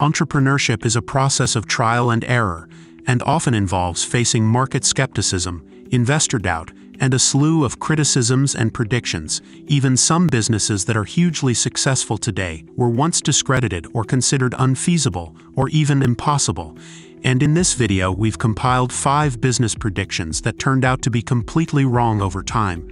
Entrepreneurship is a process of trial and error, and often involves facing market skepticism, investor doubt, and a slew of criticisms and predictions. Even some businesses that are hugely successful today were once discredited or considered unfeasible or even impossible. And in this video, we've compiled 5 business predictions that turned out to be completely wrong over time.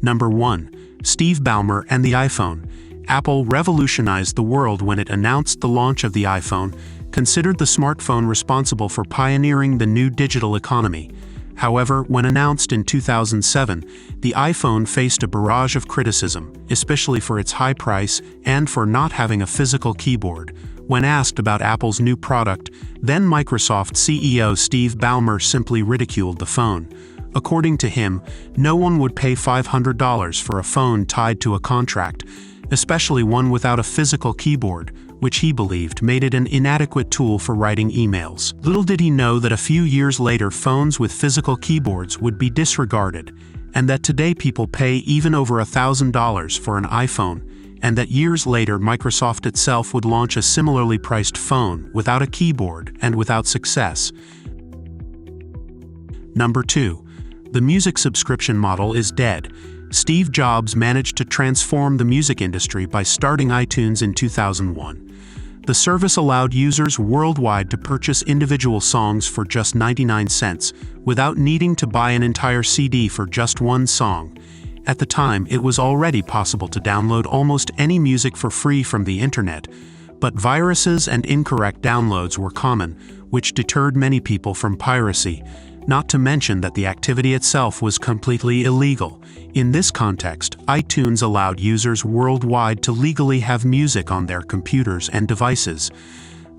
Number 1. Steve Ballmer and the iPhone. Apple revolutionized the world when it announced the launch of the iPhone, considered the smartphone responsible for pioneering the new digital economy. However, when announced in 2007, the iPhone faced a barrage of criticism, especially for its high price and for not having a physical keyboard. When asked about Apple's new product, then Microsoft CEO Steve Ballmer simply ridiculed the phone. According to him, no one would pay $500 for a phone tied to a contract, especially one without a physical keyboard, which he believed made it an inadequate tool for writing emails. Little did he know that a few years later phones with physical keyboards would be disregarded, and that today people pay even over $1,000 for an iPhone, and that years later Microsoft itself would launch a similarly priced phone without a keyboard and without success. Number 2. The music subscription model is dead. Steve Jobs managed to transform the music industry by starting iTunes in 2001. The service allowed users worldwide to purchase individual songs for just 99 cents, without needing to buy an entire CD for just one song. At the time, it was already possible to download almost any music for free from the internet, but viruses and incorrect downloads were common, which deterred many people from piracy. Not to mention that the activity itself was completely illegal. In this context, iTunes allowed users worldwide to legally have music on their computers and devices.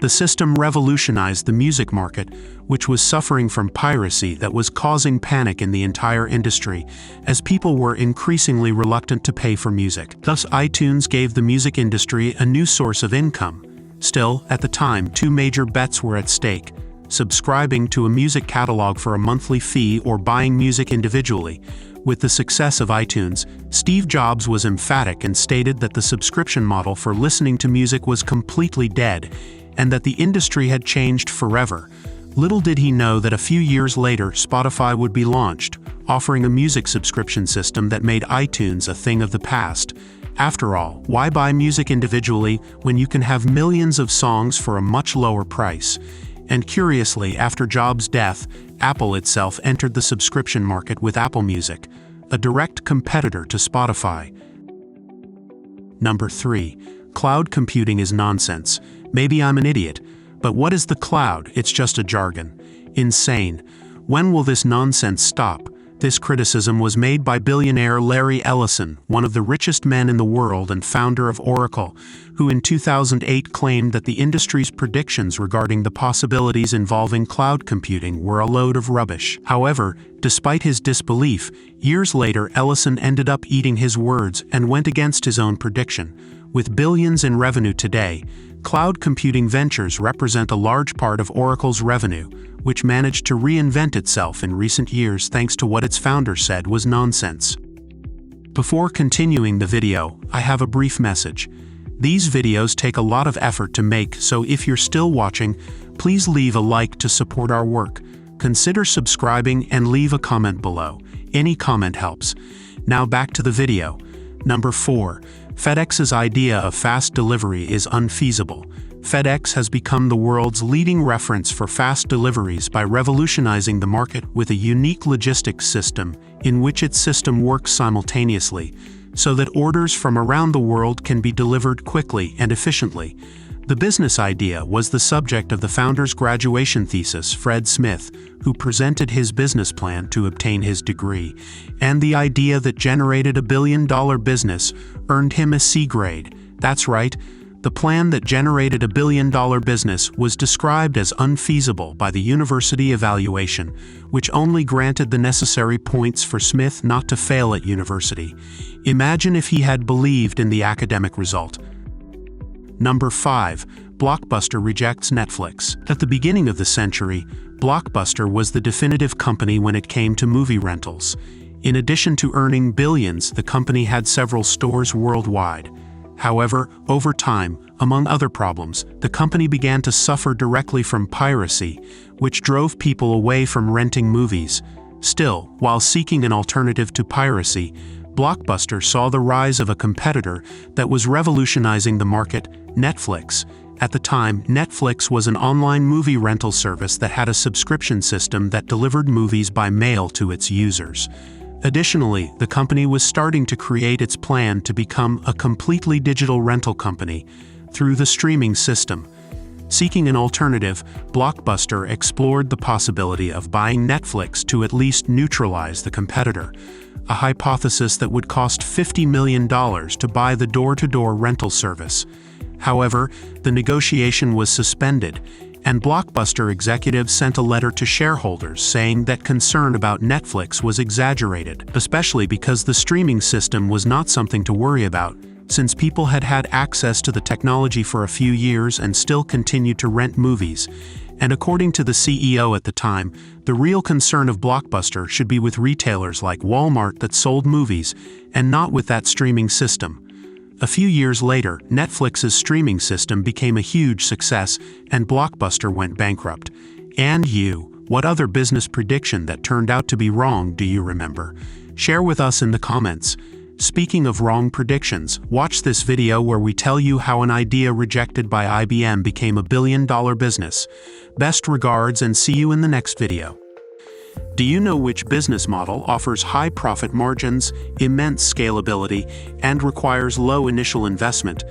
The system revolutionized the music market, which was suffering from piracy that was causing panic in the entire industry, as people were increasingly reluctant to pay for music. Thus, iTunes gave the music industry a new source of income. Still, at the time, 2 major bets were at stake: subscribing to a music catalog for a monthly fee or buying music individually. With the success of iTunes, Steve Jobs was emphatic and stated that the subscription model for listening to music was completely dead, and that the industry had changed forever. Little did he know that a few years later, Spotify would be launched, offering a music subscription system that made iTunes a thing of the past. After all, why buy music individually when you can have millions of songs for a much lower price? And curiously, after Jobs' death, Apple itself entered the subscription market with Apple Music, a direct competitor to Spotify. Number 3. Cloud computing is nonsense. Maybe I'm an idiot, but what is the cloud? It's just a jargon. Insane. When will this nonsense stop? This criticism was made by billionaire Larry Ellison, one of the richest men in the world and founder of Oracle, who in 2008 claimed that the industry's predictions regarding the possibilities involving cloud computing were a load of rubbish. However, despite his disbelief, years later Ellison ended up eating his words and went against his own prediction. With billions in revenue today, cloud computing ventures represent a large part of Oracle's revenue, which managed to reinvent itself in recent years thanks to what its founder said was nonsense. Before continuing the video, I have a brief message. These videos take a lot of effort to make, so if you're still watching, please leave a like to support our work. Consider subscribing and leave a comment below. Any comment helps. Now back to the video. Number 4. FedEx's idea of fast delivery is unfeasible. FedEx has become the world's leading reference for fast deliveries by revolutionizing the market with a unique logistics system in which its system works simultaneously, so that orders from around the world can be delivered quickly and efficiently. The business idea was the subject of the founder's graduation thesis, Fred Smith, who presented his business plan to obtain his degree, and the idea that generated $1 billion business earned him a C grade. That's right. The plan that generated $1 billion business was described as unfeasible by the university evaluation, which only granted the necessary points for Smith not to fail at university. Imagine if he had believed in the academic result. Number 5. Blockbuster rejects Netflix. At the beginning of the century, Blockbuster was the definitive company when it came to movie rentals. In addition to earning billions, the company had several stores worldwide. However, over time, among other problems, the company began to suffer directly from piracy, which drove people away from renting movies. Still, while seeking an alternative to piracy, Blockbuster saw the rise of a competitor that was revolutionizing the market, Netflix. At the time, Netflix was an online movie rental service that had a subscription system that delivered movies by mail to its users. Additionally, the company was starting to create its plan to become a completely digital rental company through the streaming system. Seeking an alternative, Blockbuster explored the possibility of buying Netflix to at least neutralize the competitor, a hypothesis that would cost $50 million to buy the door-to-door rental service. However, the negotiation was suspended, and Blockbuster executives sent a letter to shareholders saying that concern about Netflix was exaggerated, especially because the streaming system was not something to worry about, since people had had access to the technology for a few years and still continued to rent movies. And according to the CEO at the time, the real concern of Blockbuster should be with retailers like Walmart that sold movies, and not with that streaming system. A few years later, Netflix's streaming system became a huge success, and Blockbuster went bankrupt. And you, what other business prediction that turned out to be wrong do you remember? Share with us in the comments. Speaking of wrong predictions, watch this video where we tell you how an idea rejected by IBM became a billion-dollar business. Best regards and see you in the next video. Do you know which business model offers high profit margins, immense scalability, and requires low initial investment?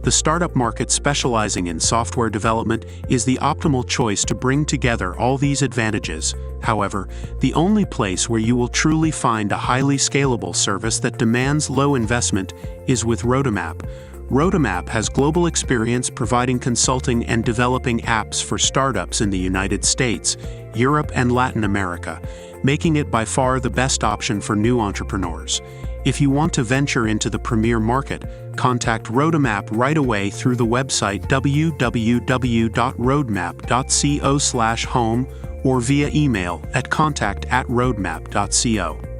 The startup market specializing in software development is the optimal choice to bring together all these advantages. However, the only place where you will truly find a highly scalable service that demands low investment is with Roadmap. Roadmap has global experience providing consulting and developing apps for startups in the United States, Europe, and Latin America, making it by far the best option for new entrepreneurs. If you want to venture into the premier market, contact Roadmap right away through the website www.roadmap.co/home or via email at contact@roadmap.co.